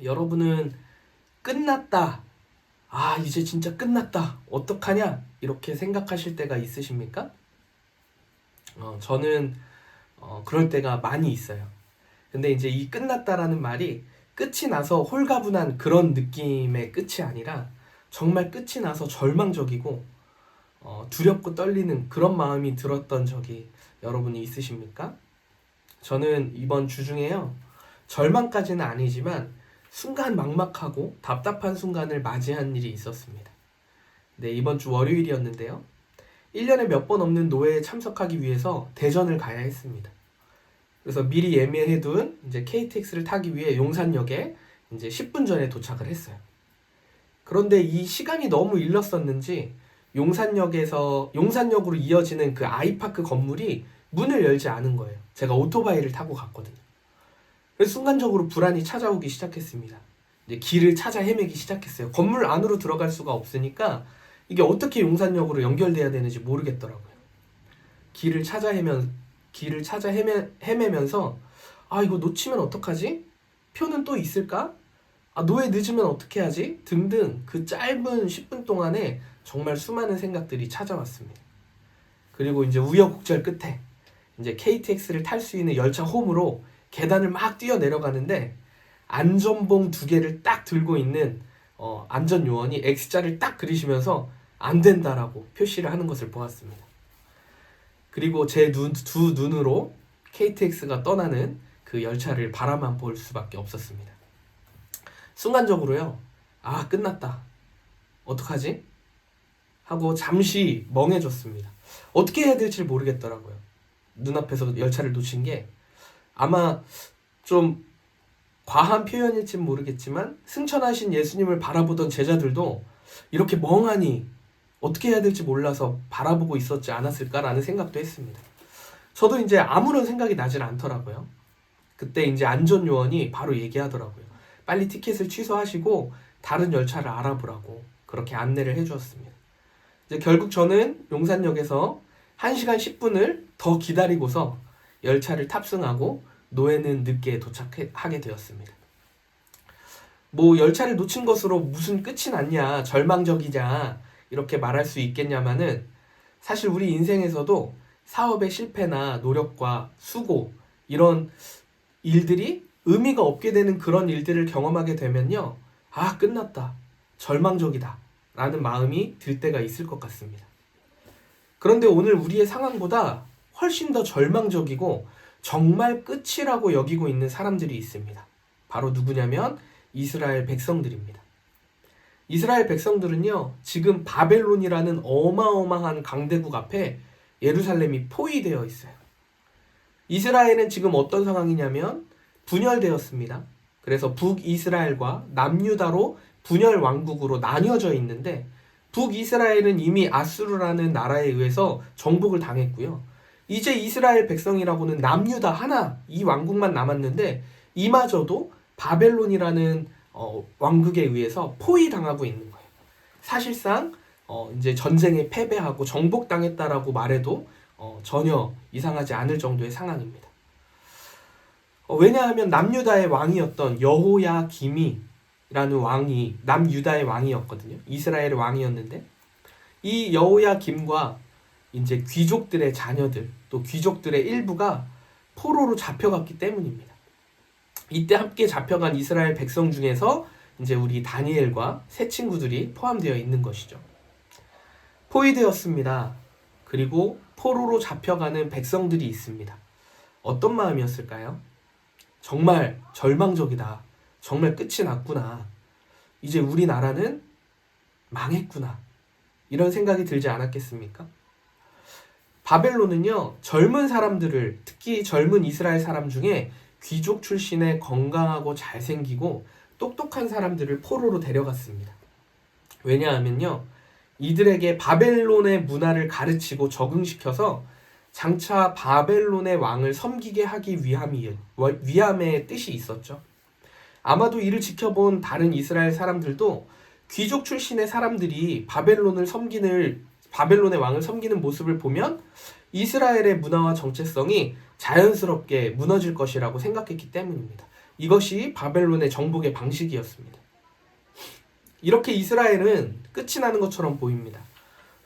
여러분은 끝났다. 아, 이제 진짜 끝났다. 어떡하냐? 이렇게 생각하실 때가 있으십니까? 저는 그럴 때가 많이 있어요. 근데 이제 이 끝났다라는 말이 끝이 나서 홀가분한 그런 느낌의 끝이 아니라 정말 끝이 나서 절망적이고 두렵고 떨리는 그런 마음이 들었던 적이 여러분이 있으십니까? 저는 이번 주 중에요. 절망까지는 아니지만 순간 막막하고 답답한 순간을 맞이한 일이 있었습니다. 네, 이번 주 월요일이었는데요. 1년에 몇 번 없는 노회에 참석하기 위해서 대전을 가야 했습니다. 그래서 미리 예매해둔 이제 KTX를 타기 위해 용산역에 이제 10분 전에 도착을 했어요. 그런데 이 시간이 너무 일렀었는지 용산역으로 이어지는 그 아이파크 건물이 문을 열지 않은 거예요. 제가 오토바이를 타고 갔거든요. 그래서 순간적으로 불안이 찾아오기 시작했습니다. 이제 길을 찾아 헤매기 시작했어요. 건물 안으로 들어갈 수가 없으니까 이게 어떻게 용산역으로 연결돼야 되는지 모르겠더라고요. 길을 찾아 헤매면서 아, 이거 놓치면 어떡하지? 표는 또 있을까? 아, 노예 늦으면 어떻게 하지? 등등 그 짧은 10분 동안에 정말 수많은 생각들이 찾아왔습니다. 그리고 이제 우여곡절 끝에 이제 KTX를 탈 수 있는 열차 홈으로 계단을 막 뛰어 내려가는데 안전봉 2개를 딱 들고 있는 안전요원이 X자를 딱 그리시면서 안 된다라고 표시를 하는 것을 보았습니다. 그리고 제 두 눈으로 KTX가 떠나는 그 열차를 바라만 볼 수밖에 없었습니다. 순간적으로요. 아, 끝났다. 어떡하지? 하고 잠시 멍해졌습니다. 어떻게 해야 될지 모르겠더라고요. 눈앞에서 열차를 놓친 게 아마 좀 과한 표현일진 모르겠지만 승천하신 예수님을 바라보던 제자들도 이렇게 멍하니 어떻게 해야 될지 몰라서 바라보고 있었지 않았을까라는 생각도 했습니다. 저도 이제 아무런 생각이 나질 않더라고요. 그때 이제 안전요원이 바로 얘기하더라고요. 빨리 티켓을 취소하시고 다른 열차를 알아보라고 그렇게 안내를 해주었습니다. 이제 결국 저는 용산역에서 1시간 10분을 더 기다리고서 열차를 탑승하고 노예는 늦게 도착하게 되었습니다. 뭐 열차를 놓친 것으로 무슨 끝이 났냐, 절망적이냐 이렇게 말할 수 있겠냐마는 사실 우리 인생에서도 사업의 실패나 노력과 수고 이런 일들이 의미가 없게 되는 그런 일들을 경험하게 되면요. 아, 끝났다. 절망적이다. 라는 마음이 들 때가 있을 것 같습니다. 그런데 오늘 우리의 상황보다 훨씬 더 절망적이고 정말 끝이라고 여기고 있는 사람들이 있습니다. 바로 누구냐면 이스라엘 백성들입니다. 이스라엘 백성들은요, 지금 바벨론이라는 어마어마한 강대국 앞에 예루살렘이 포위되어 있어요. 이스라엘은 지금 어떤 상황이냐면 분열되었습니다. 그래서 북이스라엘과 남유다로 분열 왕국으로 나뉘어져 있는데 북이스라엘은 이미 아수르라는 나라에 의해서 정복을 당했고요. 이제 이스라엘 백성이라고는 남유다 하나 이 왕국만 남았는데 이마저도 바벨론이라는 왕국에 의해서 포위당하고 있는 거예요. 사실상 이제 전쟁에 패배하고 정복당했다라고 말해도 전혀 이상하지 않을 정도의 상황입니다. 왜냐하면 남유다의 왕이었던 여호야김이라는 왕이 남유다의 왕이었거든요. 이스라엘의 왕이었는데 이 여호야김과 이제 귀족들의 자녀들 또 귀족들의 일부가 포로로 잡혀갔기 때문입니다. 이때 함께 잡혀간 이스라엘 백성 중에서 이제 우리 다니엘과 세 친구들이 포함되어 있는 것이죠. 포위되었습니다. 그리고 포로로 잡혀가는 백성들이 있습니다. 어떤 마음이었을까요? 정말 절망적이다. 정말 끝이 났구나. 이제 우리나라는 망했구나. 이런 생각이 들지 않았겠습니까? 바벨론은요, 젊은 사람들을, 특히 젊은 이스라엘 사람 중에 귀족 출신의 건강하고 잘생기고 똑똑한 사람들을 포로로 데려갔습니다. 왜냐하면요, 이들에게 바벨론의 문화를 가르치고 적응시켜서 장차 바벨론의 왕을 섬기게 하기 위함의 뜻이 있었죠. 아마도 이를 지켜본 다른 이스라엘 사람들도 귀족 출신의 사람들이 바벨론의 왕을 섬기는 모습을 보면 이스라엘의 문화와 정체성이 자연스럽게 무너질 것이라고 생각했기 때문입니다. 이것이 바벨론의 정복의 방식이었습니다. 이렇게 이스라엘은 끝이 나는 것처럼 보입니다.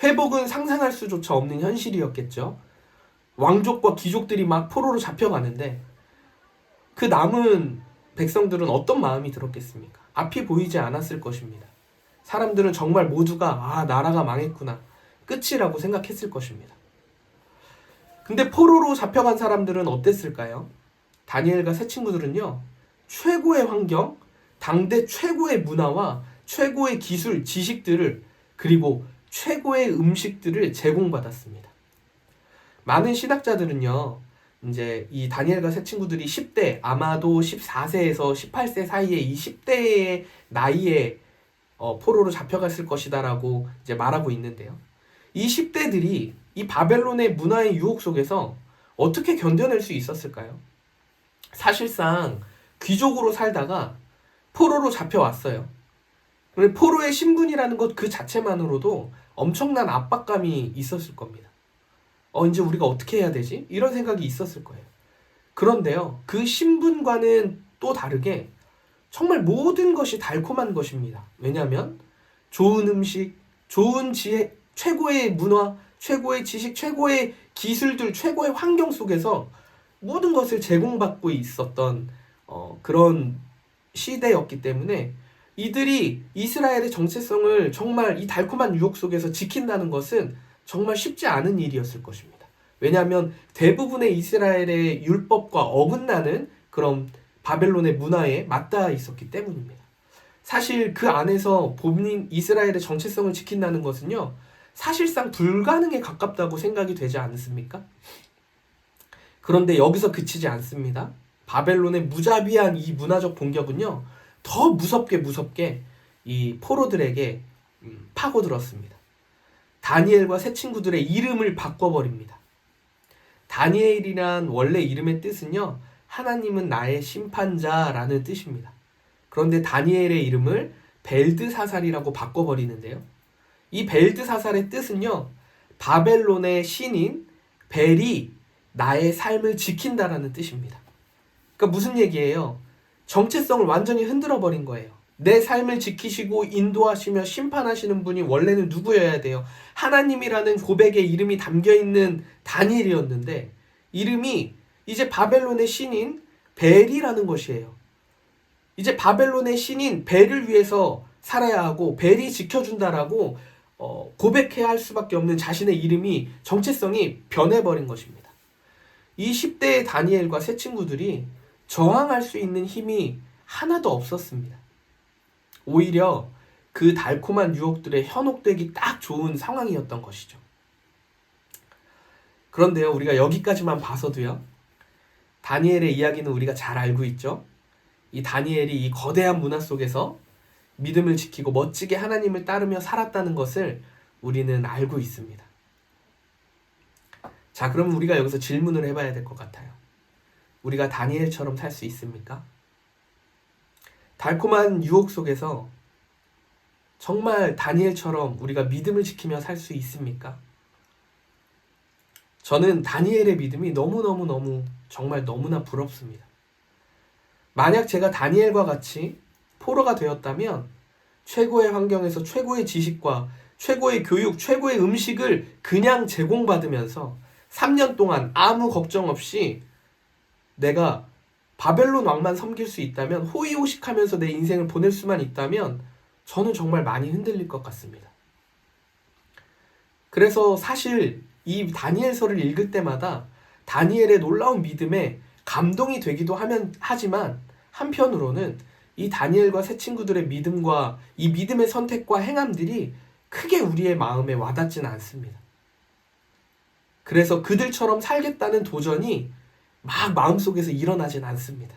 회복은 상상할 수조차 없는 현실이었겠죠. 왕족과 귀족들이 막 포로로 잡혀가는데 그 남은 백성들은 어떤 마음이 들었겠습니까? 앞이 보이지 않았을 것입니다. 사람들은 정말 모두가 나라가 망했구나, 끝이라고 생각했을 것입니다. 근데 포로로 잡혀간 사람들은 어땠을까요? 다니엘과 새 친구들은요, 최고의 환경, 당대 최고의 문화와 최고의 기술, 지식들을, 그리고 최고의 음식들을 제공받았습니다. 많은 신학자들은요, 이제 이 다니엘과 새 친구들이 10대, 아마도 14세에서 18세 사이에 이 10대의 나이에 포로로 잡혀갔을 것이다라고 이제 말하고 있는데요. 이 10대들이 이 바벨론의 문화의 유혹 속에서 어떻게 견뎌낼 수 있었을까요? 사실상 귀족으로 살다가 포로로 잡혀왔어요. 포로의 신분이라는 것 그 자체만으로도 엄청난 압박감이 있었을 겁니다. 이제 우리가 어떻게 해야 되지? 이런 생각이 있었을 거예요. 그런데요, 그 신분과는 또 다르게 정말 모든 것이 달콤한 것입니다. 왜냐하면 좋은 음식, 좋은 지혜, 최고의 문화, 최고의 지식, 최고의 기술들, 최고의 환경 속에서 모든 것을 제공받고 있었던 그런 시대였기 때문에 이들이 이스라엘의 정체성을 정말 이 달콤한 유혹 속에서 지킨다는 것은 정말 쉽지 않은 일이었을 것입니다. 왜냐하면 대부분의 이스라엘의 율법과 어긋나는 그런 바벨론의 문화에 맞닿아 있었기 때문입니다. 사실 그 안에서 본인 이스라엘의 정체성을 지킨다는 것은요, 사실상 불가능에 가깝다고 생각이 되지 않습니까? 그런데 여기서 그치지 않습니다. 바벨론의 무자비한 이 문화적 공격은요, 더 무섭게 이 포로들에게 파고들었습니다. 다니엘과 새 친구들의 이름을 바꿔버립니다. 다니엘이란 원래 이름의 뜻은요, 하나님은 나의 심판자라는 뜻입니다. 그런데 다니엘의 이름을 벨드사살이라고 바꿔버리는데요. 이 벨드사살의 뜻은요, 바벨론의 신인 벨이 나의 삶을 지킨다라는 뜻입니다. 그러니까 무슨 얘기예요? 정체성을 완전히 흔들어버린 거예요. 내 삶을 지키시고 인도하시며 심판하시는 분이 원래는 누구여야 돼요? 하나님이라는 고백의 이름이 담겨있는 다니엘이었는데 이름이 이제 바벨론의 신인 벨이라는 것이에요. 이제 바벨론의 신인 벨을 위해서 살아야 하고 벨이 지켜준다라고 고백해야 할 수밖에 없는 자신의 이름이, 정체성이 변해버린 것입니다. 이 10대의 다니엘과 새 친구들이 저항할 수 있는 힘이 하나도 없었습니다. 오히려 그 달콤한 유혹들에 현혹되기 딱 좋은 상황이었던 것이죠. 그런데요, 우리가 여기까지만 봐서도요, 다니엘의 이야기는 우리가 잘 알고 있죠. 이 다니엘이 이 거대한 문화 속에서 믿음을 지키고 멋지게 하나님을 따르며 살았다는 것을 우리는 알고 있습니다. 자, 그럼 우리가 여기서 질문을 해봐야 될 것 같아요. 우리가 다니엘처럼 살 수 있습니까? 달콤한 유혹 속에서 정말 다니엘처럼 우리가 믿음을 지키며 살 수 있습니까? 저는 다니엘의 믿음이 너무너무 정말 너무나 부럽습니다. 만약 제가 다니엘과 같이 포로가 되었다면 최고의 환경에서 최고의 지식과 최고의 교육, 최고의 음식을 그냥 제공받으면서 3년 동안 아무 걱정 없이 내가 바벨론 왕만 섬길 수 있다면, 호의호식하면서 내 인생을 보낼 수만 있다면 저는 정말 많이 흔들릴 것 같습니다. 그래서 사실 이 다니엘서를 읽을 때마다 다니엘의 놀라운 믿음에 감동이 되기도 하지만 한편으로는 이 다니엘과 새 친구들의 믿음과 이 믿음의 선택과 행함들이 크게 우리의 마음에 와닿지는 않습니다. 그래서 그들처럼 살겠다는 도전이 막 마음속에서 일어나진 않습니다.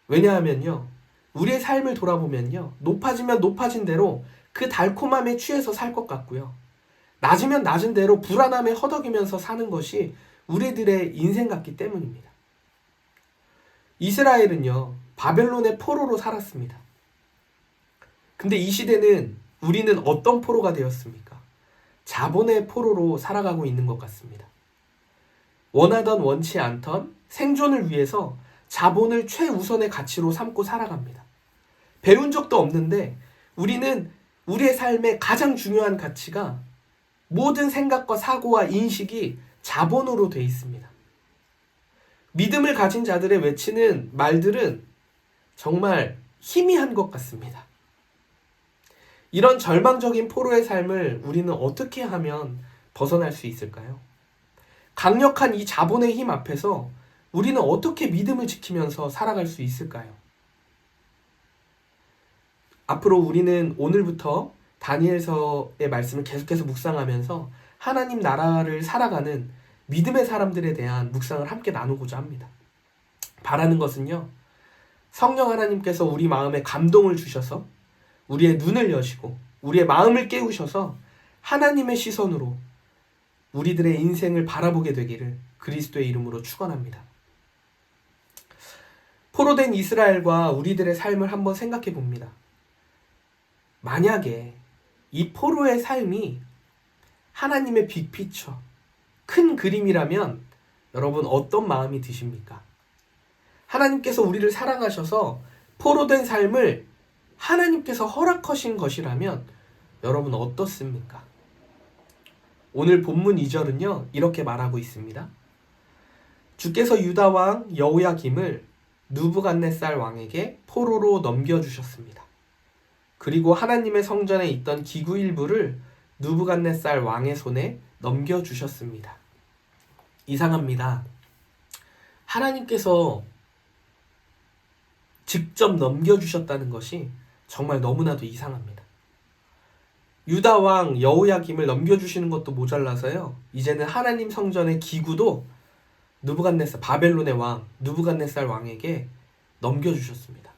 왜냐하면요, 우리의 삶을 돌아보면요, 높아지면 높아진 대로 그 달콤함에 취해서 살 것 같고요, 낮으면 낮은 대로 불안함에 허덕이면서 사는 것이 우리들의 인생 같기 때문입니다. 이스라엘은요, 바벨론의 포로로 살았습니다. 근데 이 시대는 우리는 어떤 포로가 되었습니까? 자본의 포로로 살아가고 있는 것 같습니다. 원하던 원치 않던 생존을 위해서 자본을 최우선의 가치로 삼고 살아갑니다. 배운 적도 없는데 우리는 우리의 삶의 가장 중요한 가치가 모든 생각과 사고와 인식이 자본으로 돼 있습니다. 믿음을 가진 자들의 외치는 말들은 정말 희미한 것 같습니다. 이런 절망적인 포로의 삶을 우리는 어떻게 하면 벗어날 수 있을까요? 강력한 이 자본의 힘 앞에서 우리는 어떻게 믿음을 지키면서 살아갈 수 있을까요? 앞으로 우리는 오늘부터 다니엘서의 말씀을 계속해서 묵상하면서 하나님 나라를 살아가는 믿음의 사람들에 대한 묵상을 함께 나누고자 합니다. 바라는 것은요, 성령 하나님께서 우리 마음에 감동을 주셔서 우리의 눈을 여시고 우리의 마음을 깨우셔서 하나님의 시선으로 우리들의 인생을 바라보게 되기를 그리스도의 이름으로 축원합니다. 포로된 이스라엘과 우리들의 삶을 한번 생각해 봅니다. 만약에 이 포로의 삶이 하나님의 빅피처, 큰 그림이라면 여러분 어떤 마음이 드십니까? 하나님께서 우리를 사랑하셔서 포로된 삶을 하나님께서 허락하신 것이라면 여러분 어떻습니까? 오늘 본문 2절은요 이렇게 말하고 있습니다. 주께서 유다 왕 여호야김을 느부갓네살 왕에게 포로로 넘겨주셨습니다. 그리고 하나님의 성전에 있던 기구 일부를 느부갓네살 왕의 손에 넘겨주셨습니다. 이상합니다. 하나님께서 직접 넘겨주셨다는 것이 정말 너무나도 이상합니다. 유다 왕 여호야김을 넘겨주시는 것도 모자라서요. 이제는 하나님 성전의 기구도 바벨론의 왕 느부갓네살 왕에게 넘겨주셨습니다.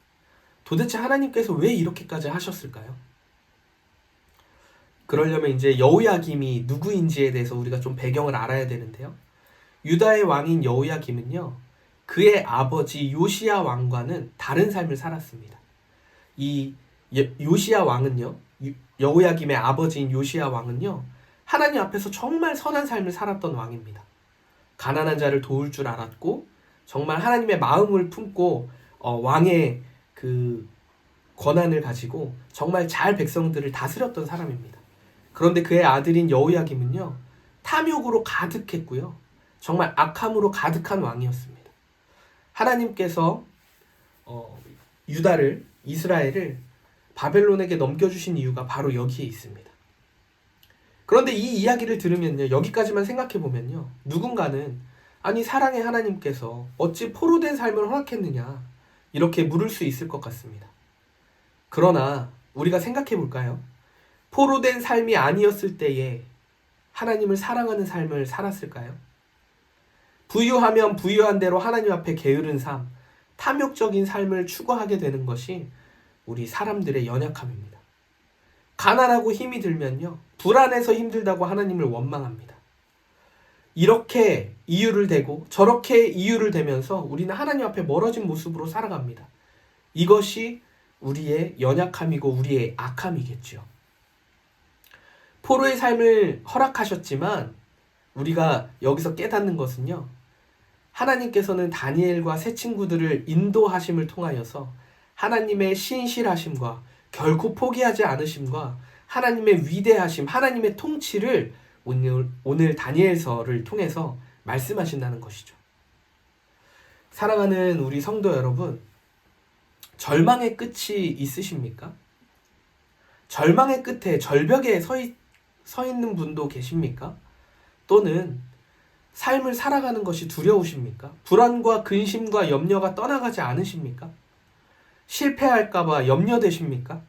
도대체 하나님께서 왜 이렇게까지 하셨을까요? 그러려면 이제 여호야김이 누구인지에 대해서 우리가 좀 배경을 알아야 되는데요. 유다의 왕인 여호야김은요, 그의 아버지 요시야 왕과는 다른 삶을 살았습니다. 이 요시야 왕은요, 여호야김의 아버지인 요시야 왕은요, 하나님 앞에서 정말 선한 삶을 살았던 왕입니다. 가난한 자를 도울 줄 알았고 정말 하나님의 마음을 품고 왕의 그 권한을 가지고 정말 잘 백성들을 다스렸던 사람입니다. 그런데 그의 아들인 여호야김은요, 탐욕으로 가득했고요, 정말 악함으로 가득한 왕이었습니다. 하나님께서 유다를, 이스라엘을 바벨론에게 넘겨주신 이유가 바로 여기에 있습니다. 그런데 이 이야기를 들으면요, 여기까지만 생각해보면요, 누군가는 아니 사랑의 하나님께서 어찌 포로된 삶을 허락했느냐 이렇게 물을 수 있을 것 같습니다. 그러나 우리가 생각해볼까요? 포로된 삶이 아니었을 때에 하나님을 사랑하는 삶을 살았을까요? 부유하면 부유한 대로 하나님 앞에 게으른 삶, 탐욕적인 삶을 추구하게 되는 것이 우리 사람들의 연약함입니다. 가난하고 힘이 들면요, 불안해서 힘들다고 하나님을 원망합니다. 이렇게 이유를 대고 저렇게 이유를 대면서 우리는 하나님 앞에 멀어진 모습으로 살아갑니다. 이것이 우리의 연약함이고 우리의 악함이겠죠. 포로의 삶을 허락하셨지만 우리가 여기서 깨닫는 것은요, 하나님께서는 다니엘과 새 친구들을 인도하심을 통하여서 하나님의 신실하심과 결코 포기하지 않으심과 하나님의 위대하심, 하나님의 통치를 오늘 다니엘서를 통해서 말씀하신다는 것이죠. 사랑하는 우리 성도 여러분, 절망의 끝이 있으십니까? 절망의 끝에 절벽에 서 있는 분도 계십니까? 또는 삶을 살아가는 것이 두려우십니까? 불안과 근심과 염려가 떠나가지 않으십니까? 실패할까봐 염려되십니까?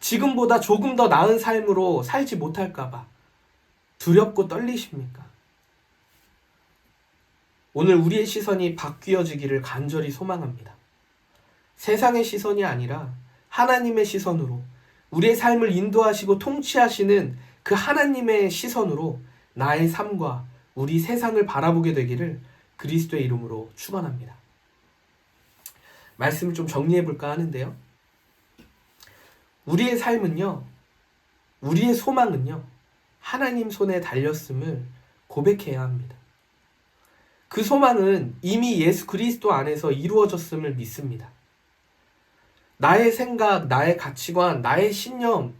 지금보다 조금 더 나은 삶으로 살지 못할까봐 두렵고 떨리십니까? 오늘 우리의 시선이 바뀌어지기를 간절히 소망합니다. 세상의 시선이 아니라 하나님의 시선으로 우리의 삶을 인도하시고 통치하시는 그 하나님의 시선으로 나의 삶과 우리 세상을 바라보게 되기를 그리스도의 이름으로 축원합니다. 말씀을 좀 정리해 볼까 하는데요. 우리의 삶은요, 우리의 소망은요, 하나님 손에 달렸음을 고백해야 합니다. 그 소망은 이미 예수 그리스도 안에서 이루어졌음을 믿습니다. 나의 생각, 나의 가치관, 나의 신념,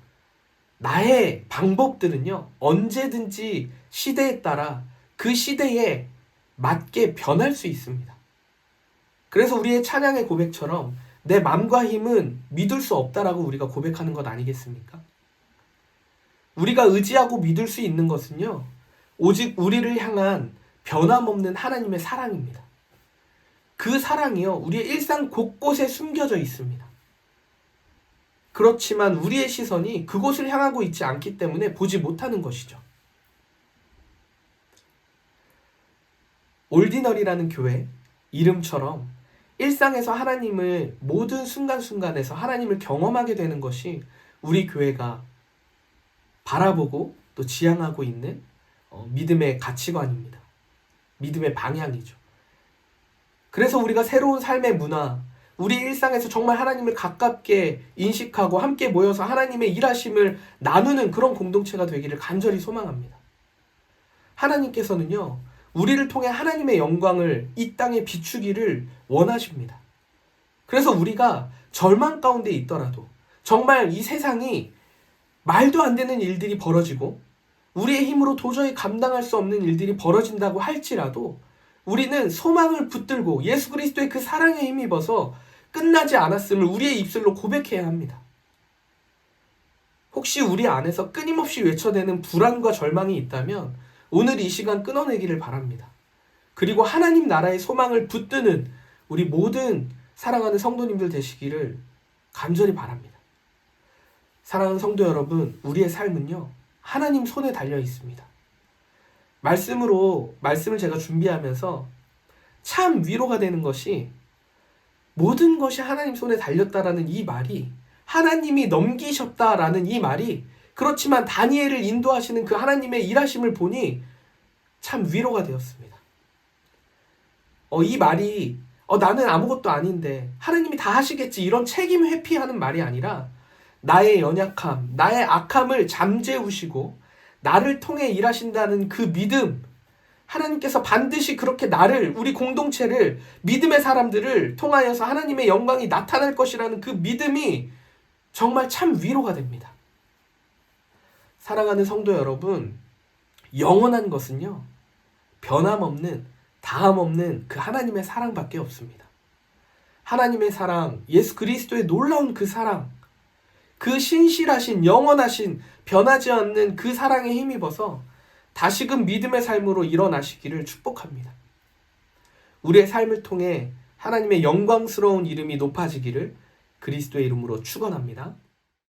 나의 방법들은요, 언제든지 시대에 따라 그 시대에 맞게 변할 수 있습니다. 그래서 우리의 찬양의 고백처럼 내 맘과 힘은 믿을 수 없다라고 우리가 고백하는 것 아니겠습니까? 우리가 의지하고 믿을 수 있는 것은요, 오직 우리를 향한 변함없는 하나님의 사랑입니다. 그 사랑이요, 우리의 일상 곳곳에 숨겨져 있습니다. 그렇지만 우리의 시선이 그곳을 향하고 있지 않기 때문에 보지 못하는 것이죠. 올디너리라는 교회 이름처럼 일상에서 하나님을 모든 순간순간에서 하나님을 경험하게 되는 것이 우리 교회가 바라보고 또 지향하고 있는 믿음의 가치관입니다. 믿음의 방향이죠. 그래서 우리가 새로운 삶의 문화, 우리 일상에서 정말 하나님을 가깝게 인식하고 함께 모여서 하나님의 일하심을 나누는 그런 공동체가 되기를 간절히 소망합니다. 하나님께서는요, 우리를 통해 하나님의 영광을 이 땅에 비추기를 원하십니다. 그래서 우리가 절망 가운데 있더라도 정말 이 세상이 말도 안 되는 일들이 벌어지고 우리의 힘으로 도저히 감당할 수 없는 일들이 벌어진다고 할지라도 우리는 소망을 붙들고 예수 그리스도의 그 사랑에 힘입어서 끝나지 않았음을 우리의 입술로 고백해야 합니다. 혹시 우리 안에서 끊임없이 외쳐대는 불안과 절망이 있다면 오늘 이 시간 끊어내기를 바랍니다. 그리고 하나님 나라의 소망을 붙드는 우리 모든 사랑하는 성도님들 되시기를 간절히 바랍니다. 사랑하는 성도 여러분, 우리의 삶은요, 하나님 손에 달려 있습니다. 말씀을 제가 준비하면서 참 위로가 되는 것이 모든 것이 하나님 손에 달렸다라는 이 말이, 하나님이 넘기셨다라는 이 말이, 그렇지만 다니엘을 인도하시는 그 하나님의 일하심을 보니 참 위로가 되었습니다. 이 말이 나는 아무것도 아닌데 하나님이 다 하시겠지, 이런 책임 회피하는 말이 아니라 나의 연약함, 나의 악함을 잠재우시고 나를 통해 일하신다는 그 믿음, 하나님께서 반드시 그렇게 나를, 우리 공동체를, 믿음의 사람들을 통하여서 하나님의 영광이 나타날 것이라는 그 믿음이 정말 참 위로가 됩니다. 사랑하는 성도 여러분, 영원한 것은요, 변함없는, 다함없는 그 하나님의 사랑밖에 없습니다. 하나님의 사랑, 예수 그리스도의 놀라운 그 사랑, 그 신실하신, 영원하신, 변하지 않는 그 사랑에 힘입어서 다시금 믿음의 삶으로 일어나시기를 축복합니다. 우리의 삶을 통해 하나님의 영광스러운 이름이 높아지기를 그리스도의 이름으로 축원합니다.